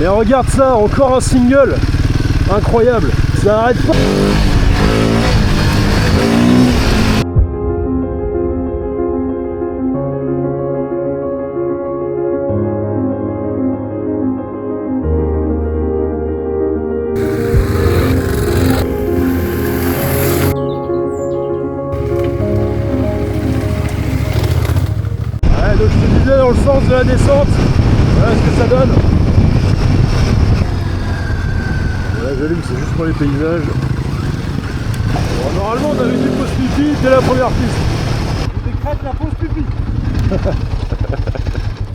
Et regarde ça, encore un single. Incroyable, ça arrête pas. Ouais, donc je te disais dans le sens de la descente, voilà ce que ça donne. Voilà, j'allume, c'est juste pour les paysages. Bon, normalement on avait dit pause pipi dès la première piste. Je décrète la pause pipi.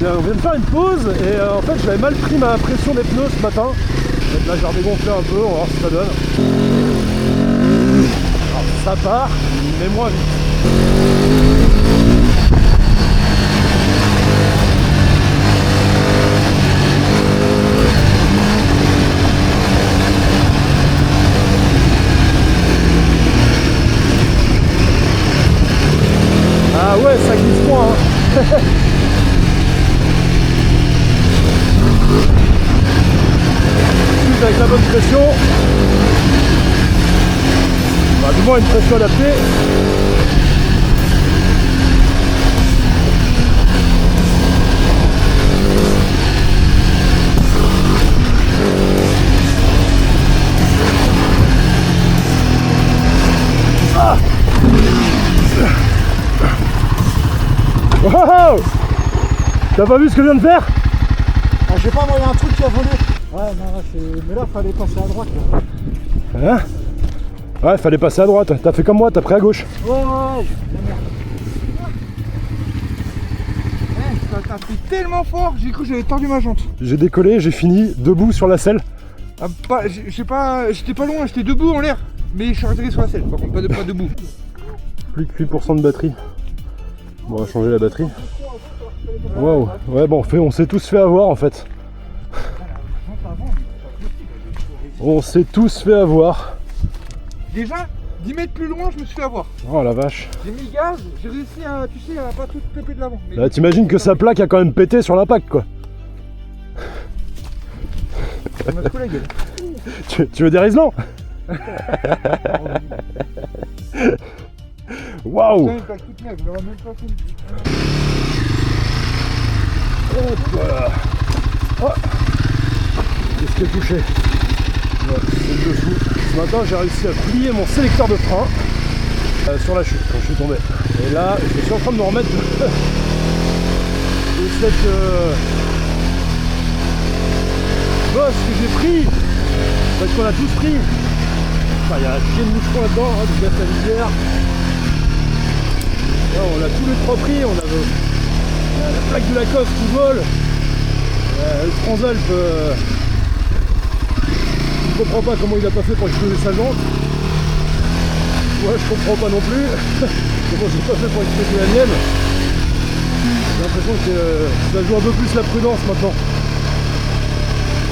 On vient de faire une pause et en fait j'avais mal pris ma pression des pneus ce matin. Donc là j'ai redégonflé un peu, on va voir ce que ça donne. Alors ça part, mais moins vite. Ah ouais, ça glisse moins hein. Avec la bonne pression, bah, du moins une pression adaptée. Ah wow, t'as pas vu ce que je viens de faire? Ah, je sais pas, moi il y a un truc qui a volé. Ouais, non, mais là fallait passer à droite. Là. Hein? Ouais, fallait passer à droite. T'as fait comme moi, t'as pris à gauche. Ouais. T'as pris tellement fort, j'ai cru que j'avais tordu ma jante. J'ai décollé, j'ai fini debout sur la selle. Ah, je sais pas, j'étais pas loin, j'étais debout en l'air. Mais je suis atterri sur la selle, par contre, pas debout. Plus que 8% de batterie. Bon, on va changer la batterie. Waouh. Ouais, bon, on s'est tous fait avoir en fait. On s'est tous fait avoir. Déjà, 10 mètres plus loin, je me suis fait avoir. Oh la vache. J'ai mis le gaz, j'ai réussi à, tu sais, à pas tout péter de l'avant. Là, t'imagines que sa plaque a quand même pété sur l'impact quoi. Ça m'a secoué la gueule. Tu veux des Riesling? Waouh. Putain, une plaque toute neuve, je l'aurais même pas fait. Hop là. Oh. Qu'est-ce qui est touché? Ouais, c'est le dessous. Ce matin j'ai réussi à plier mon sélecteur de frein sur la chute quand je suis tombé. Et là je suis en train de me remettre de cette bosse que j'ai pris. Parce qu'on a tous pris. Enfin, il y a un chier de moucheron là-dedans, hein, du gaz à lisière. Là, on a tous les trois pris, on a la plaque de Lacoste qui vole. Le Transalp, je comprends pas comment il a pas fait pour exploser sa jante. Ouais, je comprends pas non plus. Comment j'ai pas fait pour exploser la mienne. J'ai l'impression que ça joue un peu plus la prudence maintenant.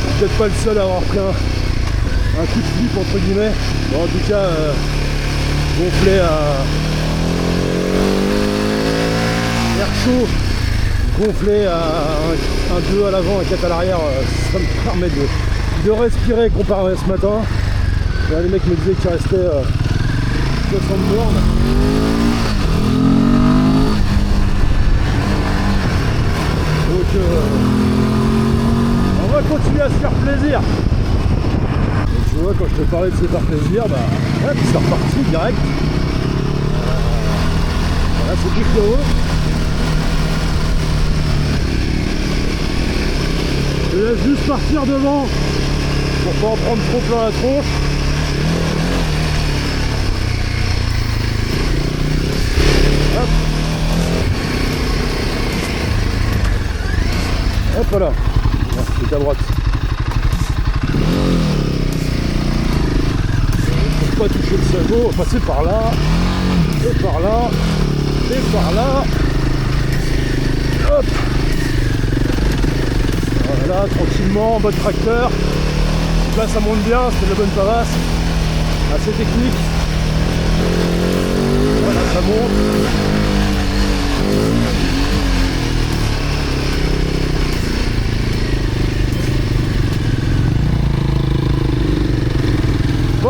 Je suis peut-être pas le seul à avoir pris un coup de flip entre guillemets. Bon, en tout cas, gonflé à air chaud, gonflé à un 2 à l'avant, un 4 à l'arrière, ça me permet de respirer comparé à ce matin. Là, les mecs me disaient qu'il restait 60 bornes. Donc on va continuer à se faire plaisir. Et tu vois, quand je te parlais de se faire plaisir, bah ouais, c'est reparti direct. Voilà, c'est plus heureux. Je laisse juste partir devant pour pas en prendre trop plein la tronche. Hop. Hop là. C'est à droite. Faut pas toucher le sabot, passer par là, et par là, et par là. Hop. Voilà, tranquillement, en mode tracteur. Là ça monte bien, c'est de la bonne pavasse. Assez technique. Voilà, ça monte.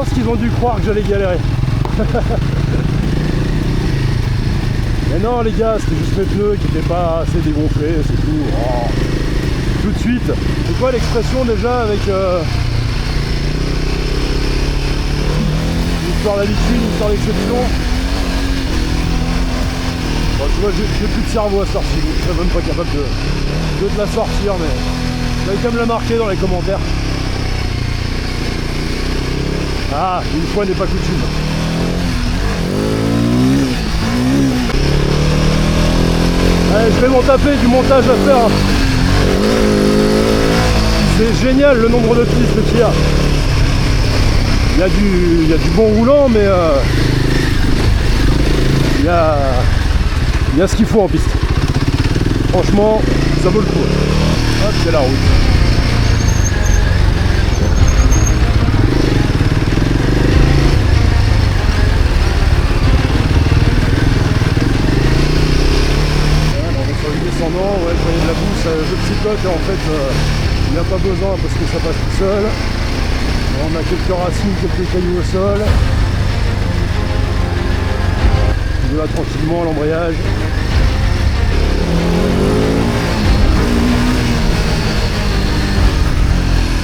pense qu'ils ont dû croire que j'allais galérer. Mais non les gars, c'était juste mes pneus qui n'étaient pas assez dégonflés, c'est tout. Oh. Tout de suite. C'est quoi l'expression déjà avec une histoire d'habitude, une histoire d'exception? Bon, tu vois, j'ai plus de cerveau à sortir, je serais même pas capable de te la sortir, mais vous allez quand même la marquer dans les commentaires. Ah, une fois n'est pas coutume. Allez, je vais m'en taper du montage à faire. C'est génial le nombre de pistes qu'il y a. Il y a du bon roulant, mais il y a ce qu'il faut en piste. Franchement, ça vaut le coup. Hop, c'est la route. Descendant, ouais, quand il y a de la boue, je psychote et en fait il n'y a pas besoin parce que ça passe tout seul. On a quelques racines, quelques cailloux au sol. De là tranquillement à l'embrayage.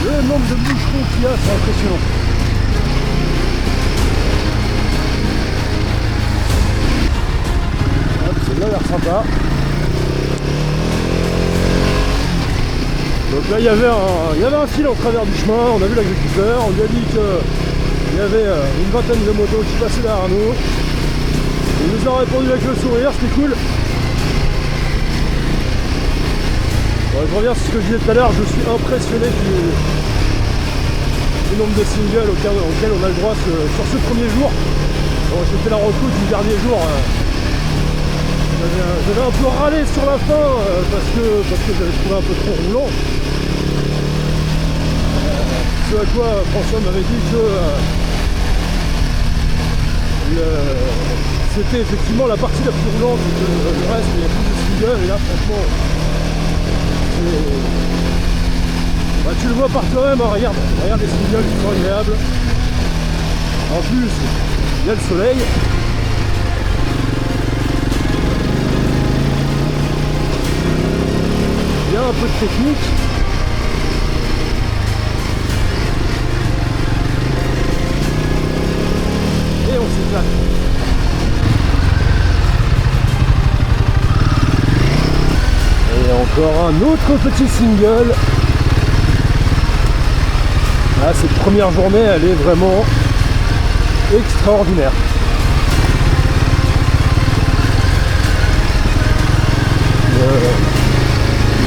Le nombre de boucherons qu'il y a, c'est impressionnant. Hop, celle-là a l'air sympa. Donc là il y avait un fil en travers du chemin, on a vu l'agriculteur, on lui a dit qu'il y avait une vingtaine de motos qui passaient derrière nous. Il nous a répondu avec le sourire, c'était cool. Bon, je reviens sur ce que je disais tout à l'heure, je suis impressionné du nombre de singles auxquels on a le droit sur ce premier jour. Bon, j'ai fait la reco du dernier jour. J'avais un peu râlé sur la fin parce que j'avais trouvé un peu trop roulant. Ce à quoi François m'avait dit que c'était effectivement la partie la plus roulante et que le reste il y a plus de singles et là franchement bah, tu le vois par toi-même, hein, regarde les singles qui sont agréables. En plus il y a le soleil. Il y a un peu de technique. Et on s'éclate. Et encore un autre petit single. Ah, cette première journée, elle est vraiment extraordinaire.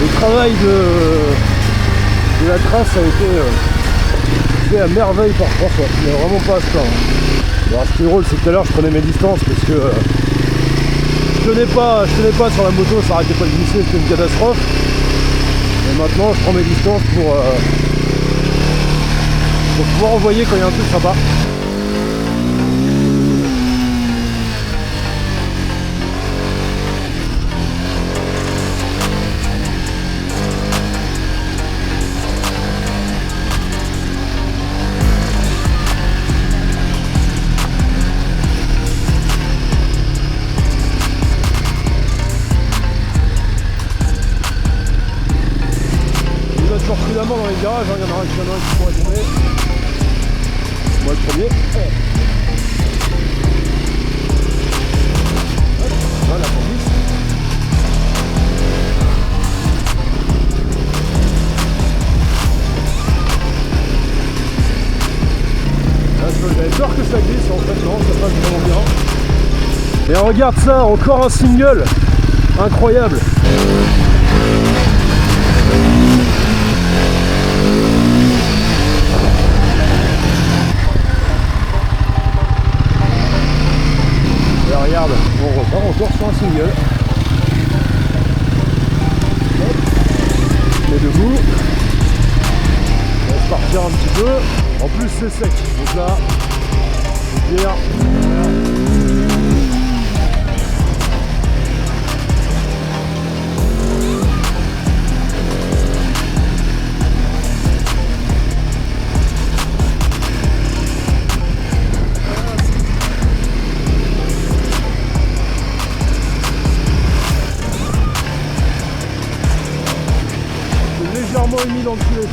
Le travail de la trace a été fait à merveille par François. Il n'y a vraiment pas à se plaindre. Alors, ce qui est drôle, c'est que tout à l'heure je prenais mes distances parce que je tenais pas sur la moto, ça arrêtait pas de glisser, c'était une catastrophe. Et maintenant je prends mes distances pour pouvoir envoyer quand il y a un truc sympa. Prudemment dans les virages, hein, il y en a un qui pourrait tomber. Moi le premier. Voilà, pour 10. J'avais peur que ça glisse, en fait non, ça passe vraiment bien. Et regarde ça, encore un single incroyable. Et regarde, on repart encore sur un single. Hop. On est debout. On va se partir un petit peu. En plus c'est sec, donc là, je veux dire,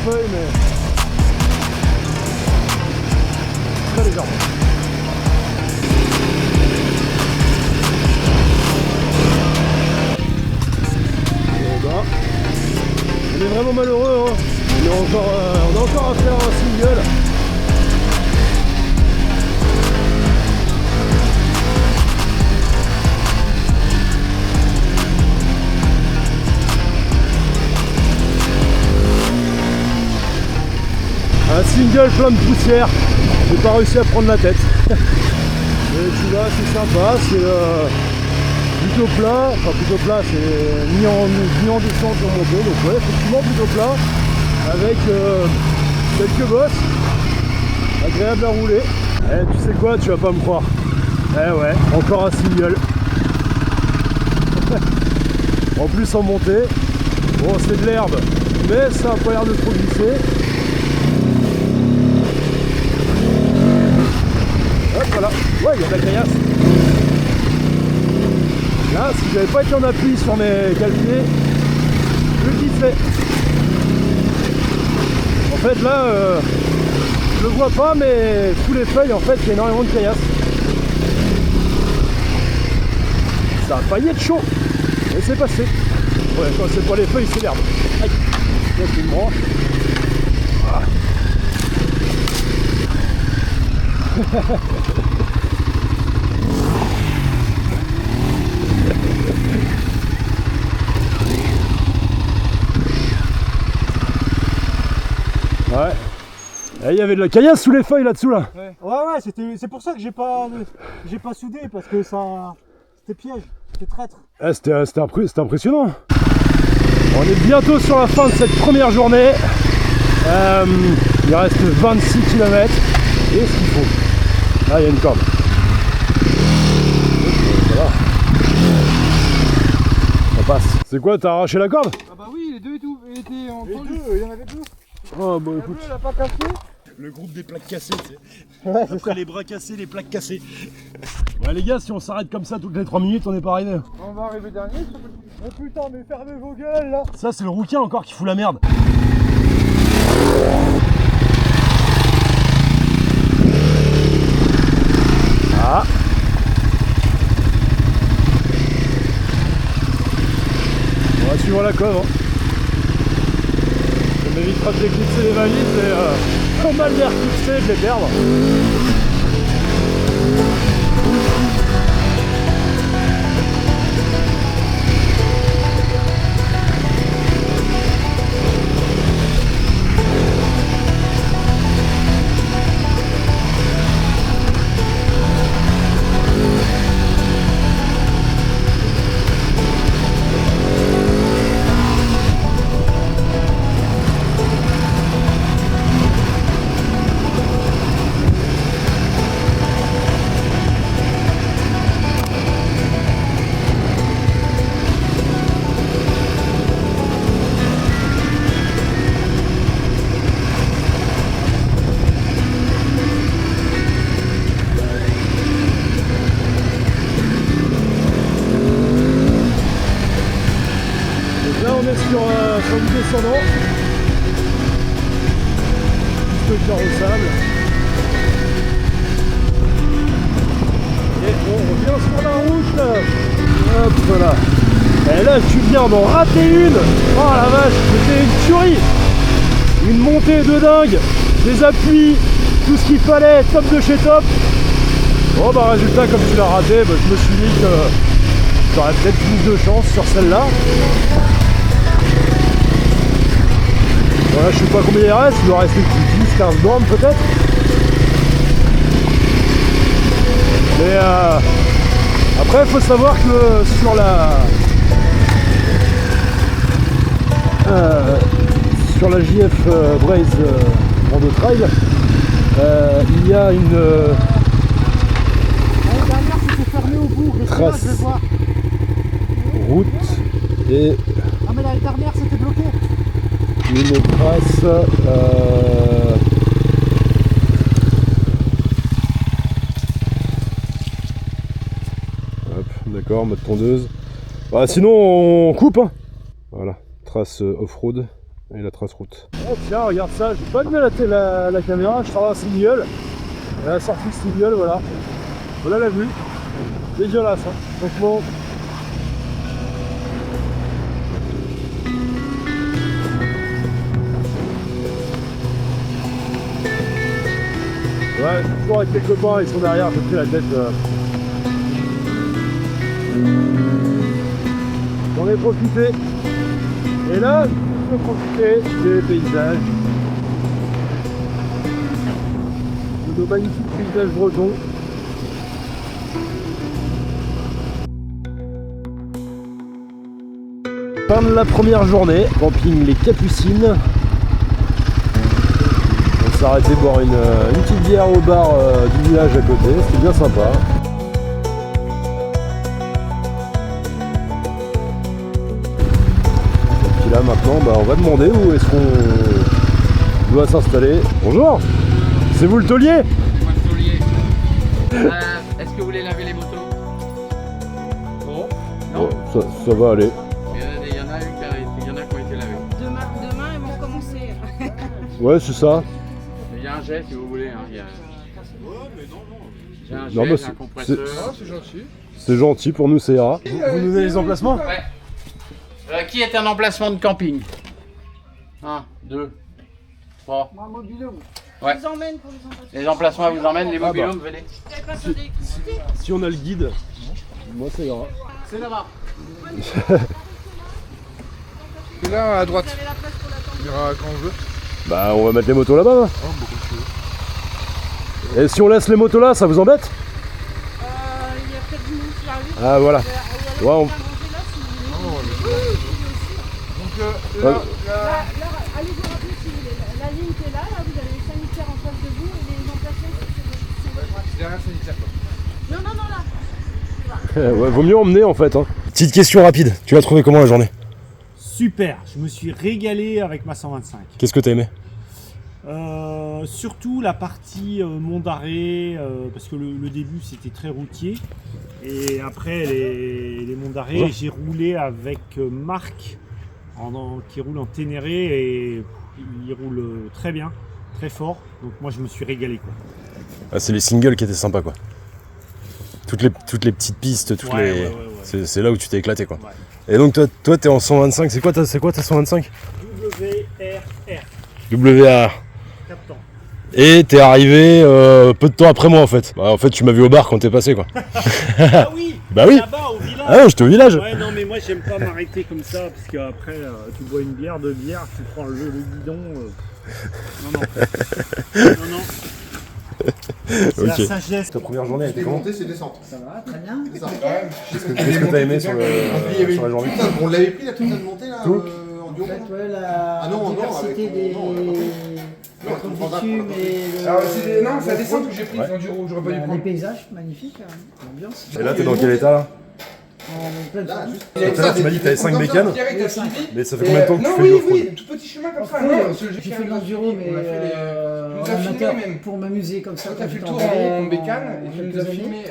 feuilles, mais très légèrement. Et ben, on est vraiment malheureux, hein. On a encore à faire un single. Un single plein de poussière, j'ai pas réussi à prendre la tête. Mais tu vois, c'est sympa, c'est plutôt plat, enfin plutôt plat, c'est ni en descente ni en montée, donc ouais, effectivement plutôt plat, avec quelques bosses, agréable à rouler. Eh, tu sais quoi, tu vas pas me croire. Eh ouais, encore un single. En plus en montée, bon c'est de l'herbe, mais ça a pas l'air de trop glisser. Hop, voilà, ouais, il y a de la caillasse. Là, si j'avais pas été en appui sur mes calpiers, je kiffais. En fait, là, je le vois pas, mais sous les feuilles, en fait, il y a énormément de caillasse. Ça a failli être chaud, mais c'est passé. Ouais, quand c'est pas les feuilles, c'est l'herbe. Aïe, là, c'est une branche. Ah. Ouais. Et il y avait de la caillasse sous les feuilles là-dessous là. Ouais, c'est pour ça que j'ai pas soudé, parce que ça, c'était piège, c'était traître. Ouais, c'était impressionnant. On est bientôt sur la fin de cette première journée. Il reste 26 km. Et ce qu'il faut. Là, il y a une corde. Voilà. Ça passe. C'est quoi, t'as arraché la corde? Ah bah oui, les deux étaient en tendu. Il y en avait deux. Oh bah écoute. Elle a pas cassé. Le groupe des plaques cassées, tu sais. Ouais, Après les bras cassés, les plaques cassées. Ouais les gars, si on s'arrête comme ça toutes les 3 minutes, on n'est pas arrivé. On va arriver dernier. Oh putain, mais fermez vos gueules là. Ça c'est le rouquin encore qui fout la merde. Ah. On va suivre la cove. Hein. Ça m'évitera d'éclipser les valises et pas mal d'air fixé et de les perdre. Sur du descendant, piste carrossable, et on revient sur la route. Hop, voilà. Et là tu viens d'en rater une. Oh la vache, c'était une tuerie, une montée de dingue, des appuis, tout ce qu'il fallait, top de chez top. Bon bah résultat, comme tu l'as raté, bah, je me suis dit que tu aurais peut-être plus de chance sur celle-là. Voilà, je sais pas combien il reste, il doit rester 10-15 bornes peut-être. Mais après il faut savoir que sur la JF Braze Rando Trail, il y a une L'année dernière c'était fermé au bout, mais là je vais voir. route et Ah mais l'année dernière c'était bloqué. une trace hop, d'accord, mode tondeuse. Bah, sinon on coupe hein. Voilà, trace off-road Et la trace route. Oh tiens, regarde ça, j'ai pas mis la caméra, je sors un signal. Et la sortie de signal, voilà. Voilà la vue. Dégueulasse, hein. Franchement. Ouais, toujours avec les copains, ils sont derrière, j'ai pris la tête. J'en ai profité. Et là, je peux profiter des paysages. De nos magnifiques paysages bretons. Fin de la première journée, camping Les Capucines. On s'est arrêté boire une petite bière au bar du village à côté, c'était bien sympa. Et puis là maintenant, on va demander où est-ce qu'on doit s'installer. Bonjour, c'est vous le taulier? C'est moi le taulier. Est-ce que vous voulez laver les motos? Non. Non. Oh, ça va aller. Il y en a qui ont été lavés. Demain, ils vont commencer. Ouais, c'est ça. Il y a un jet si vous voulez. Hein. J'ai un Non, jet, bah, j'ai un compresseur. C'est gentil. C'est gentil, pour nous c'est rare. Vous nous donnez les emplacements? Ouais. Qui est un emplacement de camping? 1, 2, 3. Moi, mobilhome. Ouais. Je vous emmène pour les emplacements. Les emplacements vous emmènent, les bah. mobilhomes, venez. Vous avez pas besoin d'électricité? Si on a le guide, moi ça ira. C'est là-bas. Et là, à droite. Vous avez la place pour l'attendre. On ira quand on veut. Bah on va mettre les motos là-bas. Oh, beaucoup de choses. Et si on laisse les motos là, ça vous embête? Il y a peut-être du monde qui arrive. Ah voilà. Ouais, Ouais, on- on... Donc Ouais. là, Là, allez vous rappeler si vous voulez. La ligne qui est là, vous avez les sanitaires en face de vous et les emplacements sur votre... c'est derrière le sanitaire quoi. Non, là. Ouais, vaut mieux emmener en fait. Hein. Petite question rapide, tu l'as trouvé comment la journée? Super, je me suis régalé avec ma 125. Qu'est-ce que t'as aimé? Surtout la partie Mont d'Arrée, parce que le début c'était très routier. Et après les Monts d'Arrêt, Ouais. j'ai roulé avec Marc qui roule en Ténéré et il roule très bien, très fort. Donc moi je me suis régalé quoi. Ah, c'est les singles qui étaient sympas quoi. Toutes les petites pistes, Ouais. C'est là où tu t'es éclaté quoi. Ouais. Et donc toi t'es en 125, c'est quoi ta 125? WRR, WA. captant. Et t'es arrivé peu de temps après moi en fait. Bah, en fait tu m'as vu au bar quand t'es passé quoi. Ah oui, Bah oui. là-bas au village. Ah ouais, j'étais au village. Ouais, non, mais moi j'aime pas m'arrêter comme ça parce qu'après tu bois une bière, deux bières, tu prends le guidon. Non. C'est la Ok. sagesse. Ta première journée était Les comment? montées, c'est descente. Ça va, très bien. C'est ça. Qu'est-ce que t'as aimé sur la journée? Putain, on l'avait pris la toute notre montée là Tout en En duo. fait, ouais, la Ah non, diversité avec- des non, contre bitume et Alors, non, c'est la descente route. que j'ai pris. Ouais. L'enduro, j'aurais pas dû Les prendre. paysages magnifiques, hein, l'ambiance. Et là t'es dans quel état là? En pleine Là, forme. juste. Tout à l'heure tu m'as dit que t'avais 5 bécanes. Pierre, t'as suivi. Mais ça fait combien de temps que tu Non, fais du oui, off-road? oui, tout petit chemin comme ça. Non, parce que J'ai fait de l'enduro, mais on a fait les. en Tu nous as filmé amateur, même. pour m'amuser comme ça. Toi, t'as quand fait le j'étais tour en haut, en en- bécane, et en tu nous quelques as années. filmé.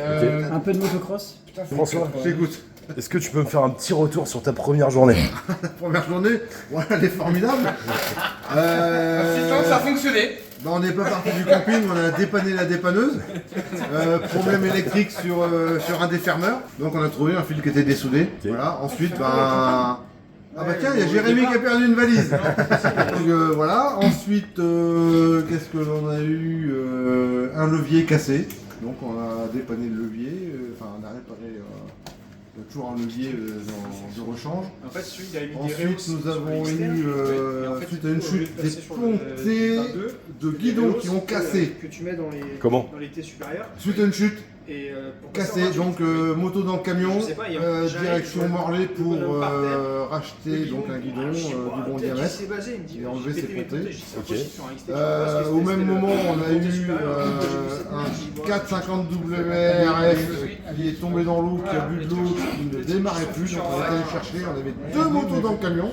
Un peu de motocross. Putain, François, J'écoute. est-ce que tu peux me faire un petit retour sur ta première journée? Première journée, voilà, elle est formidable. Assistance, ça a fonctionné. Bah, on n'est pas parti du camping, on a dépanné la dépanneuse. Problème électrique sur un des fermeurs. Donc on a trouvé un fil qui était dessoudé. Voilà. Ensuite, bah. Ah bah tiens, il y a Jérémy qui a perdu une valise. Donc voilà. Ensuite, qu'est-ce que l'on a eu? Un levier cassé. Donc on a dépanné le levier. Enfin, on a réparé. Il y a toujours un levier de rechange. En fait, celui il a mis Ensuite, nous avons eu, suite à une chute, des pontées de guidons qui ont cassé. que tu mets dans les Comment? T supérieurs. Suite à une chute, Et cassé, donc moto dans le camion, Je sais pas, il y a- j'arrive, direction je vois Morlaix le pour bonhomme par terre. racheter donc un guidon du bon diamètre. Et enlever ses pontées. Au même moment, on a eu un 450 WRF qui est tombé dans l'eau, qui a bu de l'eau, qui ne démarrait plus. Donc on est allé chercher, on avait deux motos dans le camion.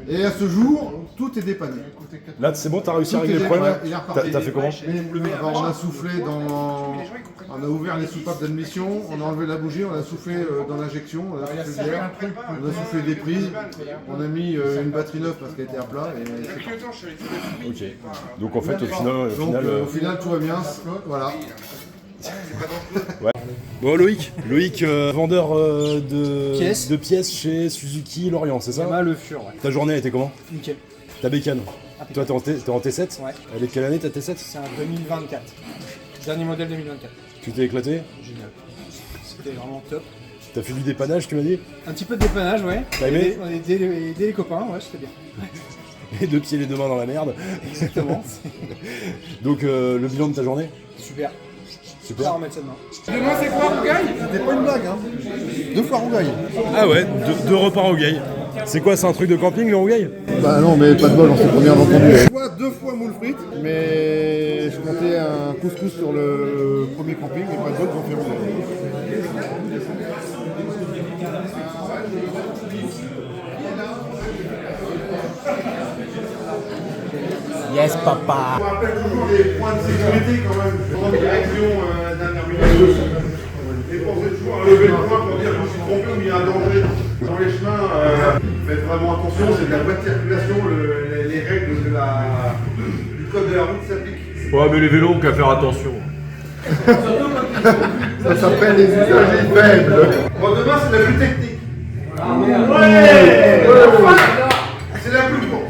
Et à ce jour, tout est dépanné. Là c'est bon, t'as réussi à Tout régler est le problème? il est reparti. T'as fait comment? Alors, on a soufflé dans. On a a ouvert les soupapes d'admission, on a enlevé la bougie, on a soufflé dans l'injection, on a soufflé le verre, on a soufflé des prises, on a mis une batterie neuve parce qu'elle était à plat. Et c'est Ok. Donc en fait, au final. au final, tout va bien. Voilà. Bon, Loïc, vendeur de pièces chez Suzuki Lorient, c'est ça? Le Fur, ouais. Ta journée a été comment? Nickel. Ta bécane. Toi, t'es en T7? Ouais. Elle est de quelle année ta T7? C'est un 2024. Dernier modèle 2024. Tu t'es éclaté? Génial. C'était vraiment top. T'as fait du dépannage, tu m'as dit? Un petit peu de dépannage, ouais. T'as aimé? On a aidé les copains, ouais, c'était bien. Les deux pieds, les deux mains dans la merde. Exactement. Donc, le bilan de ta journée? Super. Super. Ça remettre ça demain. Demain, c'est quoi, Rougaille? C'était pas une blague, hein. 2 fois Rougaille. Ah ouais, deux repas Rougaille. C'est quoi, c'est un truc de camping le Rougaille? Bah non, mais pas de bol, on s'est pas bien entendu. 2 fois moules frites, mais je comptais un couscous sur le premier camping, mais pas de bol, ils ont fait Rougaille. Yes, papa. On rappelle toujours les points de sécurité quand même. En direction d'un terminal. Et pensez toujours à lever le point pour dire que je me suis trompé ou il y a un danger dans les chemins. Faites vraiment attention, c'est de la voie de circulation, les règles du code de la route s'appliquent. Ouais, mais les vélos, on qu'à faire attention. Ça s'appelle les usagers faibles. Bon, demain c'est la plus technique. Ouais, c'est la plus courte.